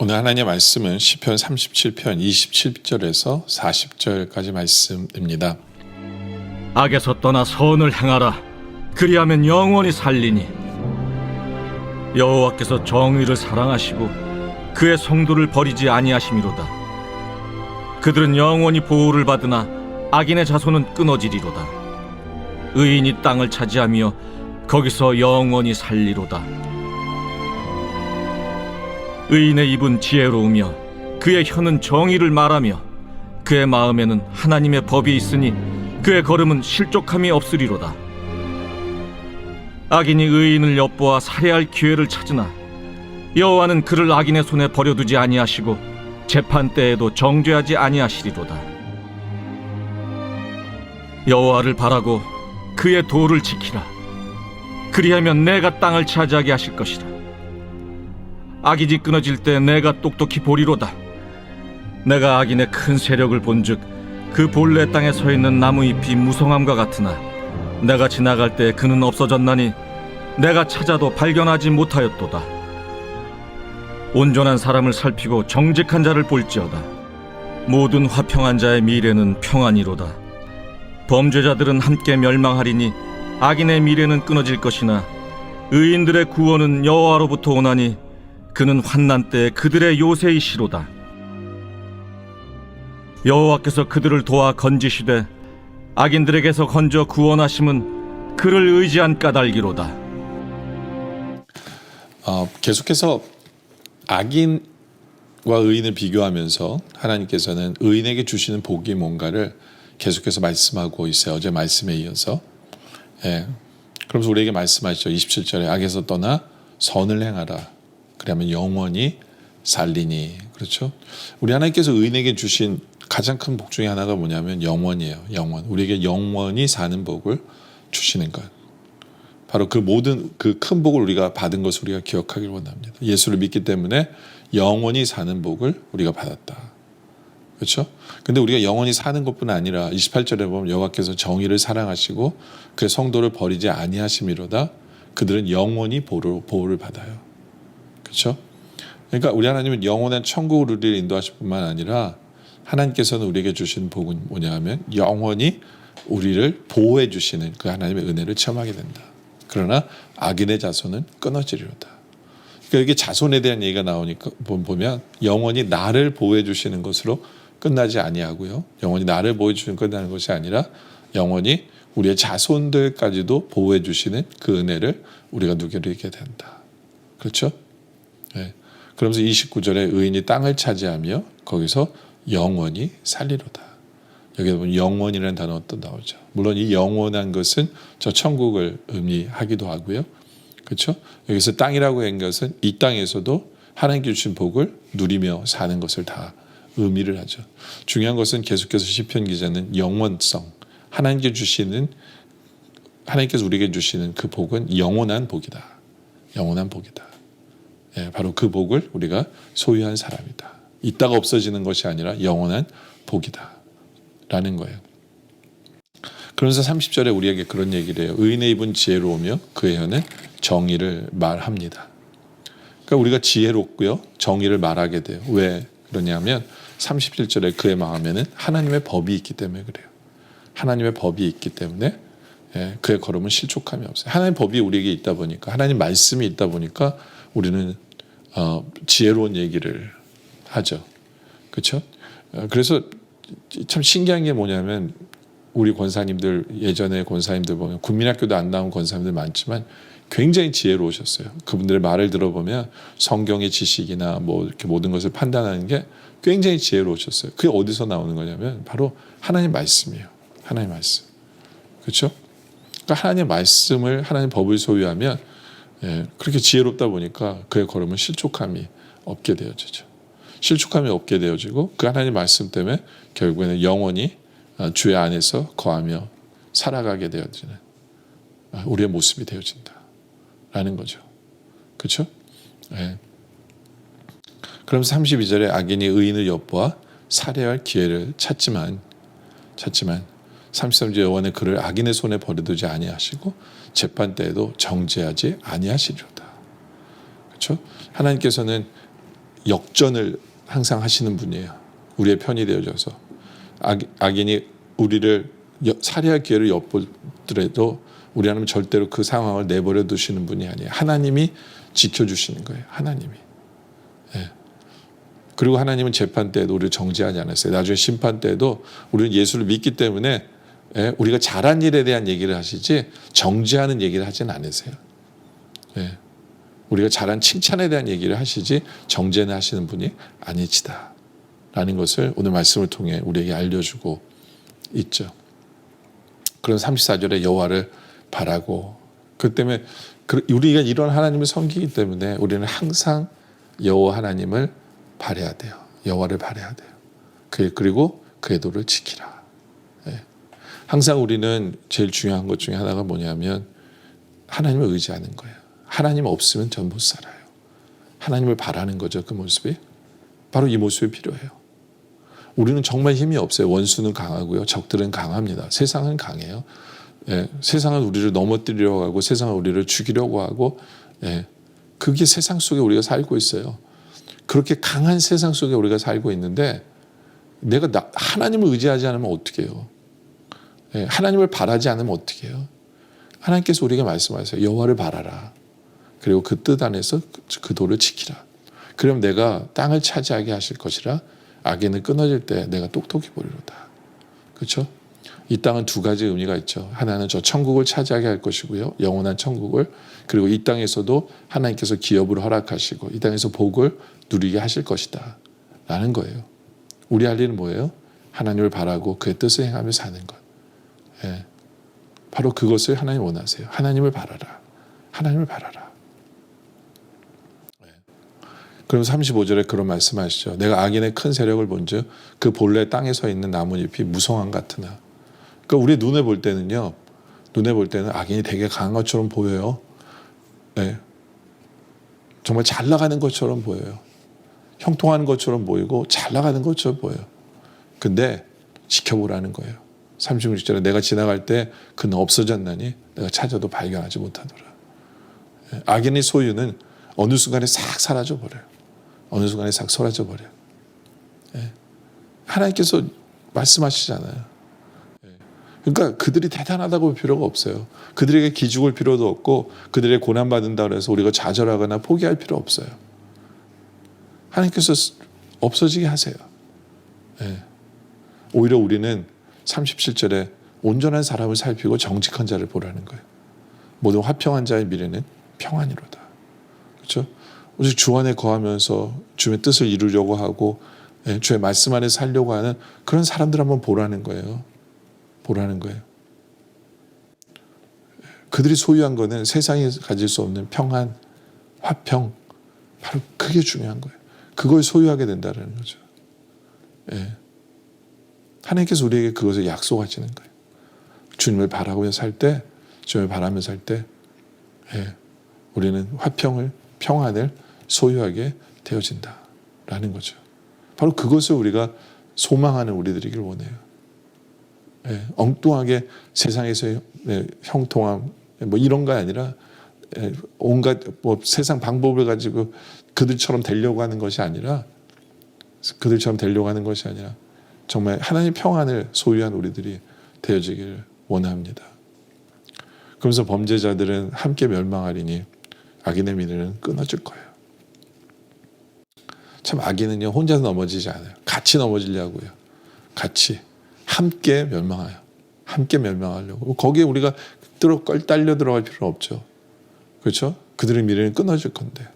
오늘 하나님의 말씀은 시편 37편 27절에서 40절까지 말씀입니다. 악에서 떠나 선을 행하라. 그리하면 영원히 살리니. 여호와께서 정의를 사랑하시고 그의 성도를 버리지 아니하심이로다. 그들은 영원히 보호를 받으나 악인의 자손은 끊어지리로다. 의인이 땅을 차지하며 거기서 영원히 살리로다. 의인의 입은 지혜로우며 그의 혀는 정의를 말하며 그의 마음에는 하나님의 법이 있으니 그의 걸음은 실족함이 없으리로다. 악인이 의인을 엿보아 살해할 기회를 찾으나 여호와는 그를 악인의 손에 버려두지 아니하시고 재판 때에도 정죄하지 아니하시리로다. 여호와를 바라고 그의 도를 지키라. 그리하면 내가 땅을 차지하게 하실 것이라. 악인이 끊어질 때 내가 똑똑히 보리로다. 내가 악인의 큰 세력을 본즉 그 본래 땅에 서 있는 나무잎이 무성함과 같으나 내가 지나갈 때 그는 없어졌나니 내가 찾아도 발견하지 못하였도다. 온전한 사람을 살피고 정직한 자를 볼지어다. 모든 화평한 자의 미래는 평안이로다. 범죄자들은 함께 멸망하리니 악인의 미래는 끊어질 것이나 의인들의 구원은 여호와로부터 오나니 그는 환난 때 그들의 요새이시로다. 여호와께서 그들을 도와 건지시되 악인들에게서 건져 구원하심은 그를 의지한 까닭이로다. 계속해서 악인과 의인을 비교하면서 하나님께서는 의인에게 주시는 복이 뭔가를 계속해서 말씀하고 있어요. 어제 말씀에 이어서. 그러면서 우리에게 말씀하시죠. 27절에 악에서 떠나 선을 행하라. 그러면 영원히 살리니. 그렇죠? 우리 하나님께서 의인에게 주신 가장 큰 복 중에 하나가 뭐냐면 영원이에요. 영원. 우리에게 영원히 사는 복을 주시는 것. 바로 그 모든 그 큰 복을 우리가 받은 것을 우리가 기억하길 원합니다. 예수를 믿기 때문에 영원히 사는 복을 우리가 받았다. 그렇죠? 근데 우리가 영원히 사는 것뿐 아니라 28절에 보면 여호와께서 정의를 사랑하시고 그의 성도를 버리지 아니하심이로다. 그들은 영원히 보호를 받아요. 그렇죠? 그러니까 우리 하나님은 영원한 천국으로 우리를 인도하실 뿐만 아니라 하나님께서는 우리에게 주신 복은 뭐냐 하면 영원히 우리를 보호해 주시는 그 하나님의 은혜를 체험하게 된다. 그러나 악인의 자손은 끊어지리로다. 그러니까 이게 자손에 대한 얘기가 나오니까 보면 영원히 나를 보호해 주시는 것으로 끝나지 아니하고요. 영원히 나를 보호해 주시는 끝나는 것이 아니라 영원히 우리의 자손들까지도 보호해 주시는 그 은혜를 우리가 누리게 된다. 그렇죠? 네. 그러면서 29절에 의인이 땅을 차지하며 거기서 영원히 살리로다. 여기에 보면 영원이라는 단어가 또 나오죠. 물론 이 영원한 것은 저 천국을 의미하기도 하고요. 그렇죠? 여기서 땅이라고 한 것은 이 땅에서도 하나님께 주신 복을 누리며 사는 것을 다 의미를 하죠. 중요한 것은 계속해서 시편 기자는 영원성, 하나님께서 우리에게 주시는 그 복은 영원한 복이다. 영원한 복이다. 바로 그 복을 우리가 소유한 사람이다. 있다가 없어지는 것이 아니라 영원한 복이다 라는 거예요. 그러면서 30절에 우리에게 그런 얘기를 해요. 의인의 입은 지혜로우며 그의 혀는 정의를 말합니다. 그러니까 우리가 지혜롭고요, 정의를 말하게 돼요. 왜 그러냐면 31절에 그의 마음에는 하나님의 법이 있기 때문에 그래요. 하나님의 법이 있기 때문에 그의 걸음은 실족함이 없어요. 하나님의 법이 우리에게 있다 보니까, 하나님 말씀이 있다 보니까 우리는 지혜로운 얘기를 하죠. 그렇죠? 그래서 참 신기한 게 뭐냐면 우리 권사님들, 예전에 권사님들 보면 국민학교도 안 나온 권사님들 많지만 굉장히 지혜로우셨어요. 그분들의 말을 들어보면 성경의 지식이나 뭐 이렇게 모든 것을 판단하는 게 굉장히 지혜로우셨어요. 그게 어디서 나오는 거냐면 바로 하나님 말씀이에요. 하나님 말씀. 그렇죠? 그러니까 하나님 말씀을, 하나님 법을 소유하면 그렇게 지혜롭다 보니까 그의 걸음은 실족함이 없게 되어지죠. 실족함이 없게 되어지고 그 하나님 말씀 때문에 결국에는 영원히 주의 안에서 거하며 살아가게 되어지는 우리의 모습이 되어진다라는 거죠. 그렇죠? 그러면서 32절에 악인이 의인을 엿보아 살해할 기회를 찾지만 33절 여호와는 그를 악인의 손에 버려두지 아니하시고 재판 때에도 정죄하지 아니하시리로다. 그렇죠? 하나님께서는 역전을 항상 하시는 분이에요. 우리의 편이 되어줘서. 악인이 우리를 살해할 기회를 엿보더라도 우리 하나님은 절대로 그 상황을 내버려 두시는 분이 아니에요. 하나님이 지켜주시는 거예요. 하나님이. 예. 그리고 하나님은 재판 때에도 우리를 정죄하지 않았어요. 나중에 심판 때에도 우리는 예수를 믿기 때문에 우리가 잘한 일에 대한 얘기를 하시지 정죄하는 얘기를 하지는 않으세요. 예. 우리가 잘한 칭찬에 대한 얘기를 하시지 정죄는 하시는 분이 아니시다 라는 것을 오늘 말씀을 통해 우리에게 알려주고 있죠. 그런 34절에 여호와를 바라고, 그 때문에 우리가 이런 하나님을 섬기기 때문에 우리는 항상 여호와 하나님을 바라야 돼요. 여호와를 바라야 돼요. 그리고 그의 도를 지키라. 예. 항상 우리는 제일 중요한 것 중에 하나가 뭐냐면 하나님을 의지하는 거예요. 하나님 없으면 전 못 살아요. 하나님을 바라는 거죠. 그 모습이. 바로 이 모습이 필요해요. 우리는 정말 힘이 없어요. 원수는 강하고요. 적들은 강합니다. 세상은 강해요. 예, 세상은 우리를 넘어뜨리려고 하고 세상은 우리를 죽이려고 하고, 예, 그게 세상 속에 우리가 살고 있어요. 그렇게 강한 세상 속에 우리가 살고 있는데 내가 하나님을 의지하지 않으면 어떻게 해요? 예, 하나님을 바라지 않으면 어떻게 해요? 하나님께서 우리에게 말씀하세요. 여호와를 바라라. 그리고 그 뜻 안에서 그 도를 지키라. 그럼 내가 땅을 차지하게 하실 것이라. 악인은 끊어질 때 내가 똑똑히 보리로다. 그렇죠? 이 땅은 두 가지 의미가 있죠. 하나는 저 천국을 차지하게 할 것이고요. 영원한 천국을. 그리고 이 땅에서도 하나님께서 기업을 허락하시고 이 땅에서 복을 누리게 하실 것이다 라는 거예요. 우리 할 일은 뭐예요? 하나님을 바라고 그의 뜻을 행하며 사는 것. 예. 바로 그것을 하나님 원하세요. 하나님을 바라라. 하나님을 바라라. 그럼 35절에 그런 말씀하시죠. 내가 악인의 큰 세력을 본즉 그 본래 땅에 서 있는 나뭇잎이 무성한 같으나. 그러니까 우리 눈에 볼 때는요. 눈에 볼 때는 악인이 되게 강한 것처럼 보여요. 네. 정말 잘 나가는 것처럼 보여요. 형통하는 것처럼 보이고 잘 나가는 것처럼 보여요. 근데 지켜보라는 거예요. 36절에 내가 지나갈 때 그는 없어졌나니 내가 찾아도 발견하지 못하더라. 악인의 소유는 어느 순간에 싹 사라져 버려요. 어느 순간에 싹 사라져 버려요. 하나님께서 말씀하시잖아요. 그러니까 그들이 대단하다고 볼 필요가 없어요. 그들에게 기죽을 필요도 없고 그들의 고난받는다 그래서 우리가 좌절하거나 포기할 필요 없어요. 하나님께서 없어지게 하세요. 오히려 우리는 37절에 온전한 사람을 살피고 정직한 자를 보라는 거예요. 모든 화평한 자의 미래는 평안이로다. 그렇죠? 오직 주 안에 거하면서 주의 뜻을 이루려고 하고 주의 말씀 안에 살려고 하는 그런 사람들 한번 보라는 거예요. 보라는 거예요. 그들이 소유한 거는 세상이 가질 수 없는 평안, 화평, 바로 그게 중요한 거예요. 그걸 소유하게 된다는 거죠. 하나님께서 우리에게 그것을 약속하시는 거예요. 주님을 바라며 살 때, 주님을 바라며 살 때, 우리는 화평을, 평안을 소유하게 되어진다라는 거죠. 바로 그것을 우리가 소망하는 우리들이길 원해요. 엉뚱하게 세상에서의 형통함, 뭐 이런 거 아니라 온갖 뭐 세상 방법을 가지고 그들처럼 되려고 하는 것이 아니라 정말 하나님의 평안을 소유한 우리들이 되어지기를 원합니다. 그러면서 범죄자들은 함께 멸망하리니 악인의 미래는 끊어질 거예요. 참 악인은요 혼자서 넘어지지 않아요. 같이 넘어지려고요. 같이 함께 멸망해요. 함께 멸망하려고. 거기에 우리가 딸려 들어갈 필요는 없죠. 그렇죠? 그들의 미래는 끊어질 건데.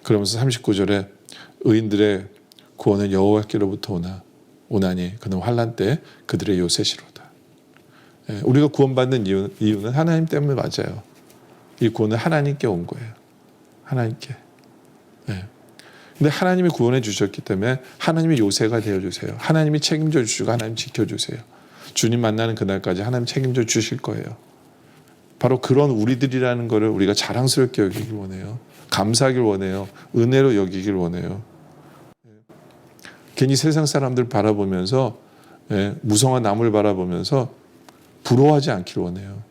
그러면서 39절에 의인들의 구원은 여호와께로부터 오나니 그는 환난 때 그들의 요새시로다. 우리가 구원받는 이유는 하나님 때문에 맞아요. 이 구원은 하나님께 온 거예요. 하나님께. 근데 하나님이 구원해 주셨기 때문에 하나님이 요새가 되어주세요. 하나님이 책임져 주시고 하나님 지켜주세요. 주님 만나는 그날까지 하나님 책임져 주실 거예요. 바로 그런 우리들이라는 것을 우리가 자랑스럽게 여기길 원해요. 감사하길 원해요. 은혜로 여기길 원해요. 괜히 세상 사람들 바라보면서 무성한 남을 바라보면서 부러워하지 않길 원해요.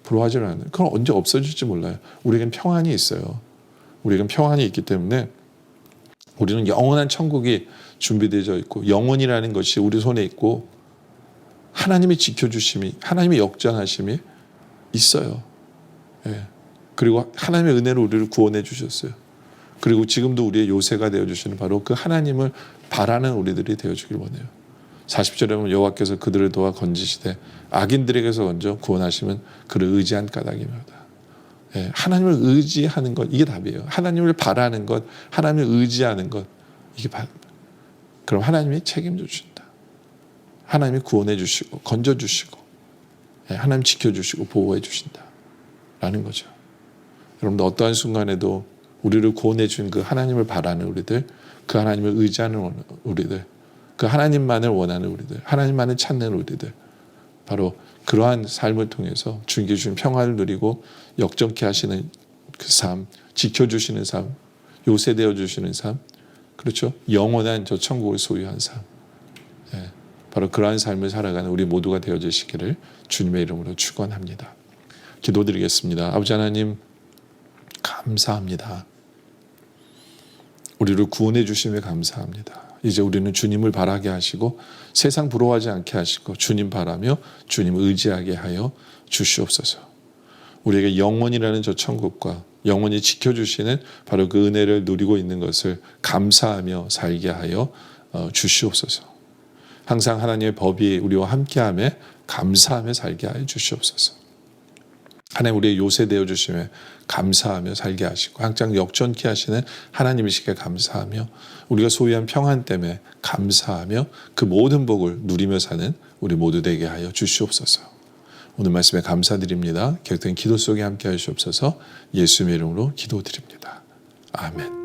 부러워하지 않아요. 그건 언제 없어질지 몰라요. 우리에겐 평안이 있어요. 우리에겐 평안이 있기 때문에 우리는 영원한 천국이 준비되어 있고 영원이라는 것이 우리 손에 있고 하나님의 지켜주심이 하나님의 역전하심이 있어요. 예. 그리고 하나님의 은혜로 우리를 구원해 주셨어요. 그리고 지금도 우리의 요새가 되어주시는 바로 그 하나님을 바라는 우리들이 되어주길 원해요. 40절에 보면 여호와께서 그들을 도와 건지시되 악인들에게서 먼저 구원하시면 그를 의지한 까닭입니다. 예, 하나님을 의지하는 것 이게 답이에요. 하나님을 바라는 것, 하나님을 의지하는 것 이게 그럼 하나님이 책임져 주신다. 하나님이 구원해 주시고 건져 주시고 예, 하나님 지켜주시고 보호해 주신다라는 거죠. 여러분들 어떠한 순간에도 우리를 구원해 준 그 하나님을 바라는 우리들, 그 하나님을 의지하는 우리들, 그 하나님만을 원하는 우리들, 하나님만을 찾는 우리들, 바로 그러한 삶을 통해서 주님께 주신 평화를 누리고 역전케 하시는 그 삶, 지켜주시는 삶, 요새되어 주시는 삶, 그렇죠? 영원한 저 천국을 소유한 삶, 예, 바로 그러한 삶을 살아가는 우리 모두가 되어주시기를 주님의 이름으로 축원합니다. 기도드리겠습니다. 아버지 하나님 감사합니다. 우리를 구원해 주심에 감사합니다. 이제 우리는 주님을 바라게 하시고 세상 부러워하지 않게 하시고 주님 바라며 주님 의지하게 하여 주시옵소서. 우리에게 영원이라는 저 천국과 영원히 지켜주시는 바로 그 은혜를 누리고 있는 것을 감사하며 살게 하여 주시옵소서. 항상 하나님의 법이 우리와 함께함에 감사하며 살게 하여 주시옵소서. 하나님 우리의 요새 되어 주심에 감사하며 살게 하시고 항상 역전케 하시는 하나님이시기에 감사하며 우리가 소유한 평안 때문에 감사하며 그 모든 복을 누리며 사는 우리 모두 되게 하여 주시옵소서. 오늘 말씀에 감사드립니다. 계속된 기도 속에 함께 하시옵소서. 예수님의 이름으로 기도드립니다. 아멘.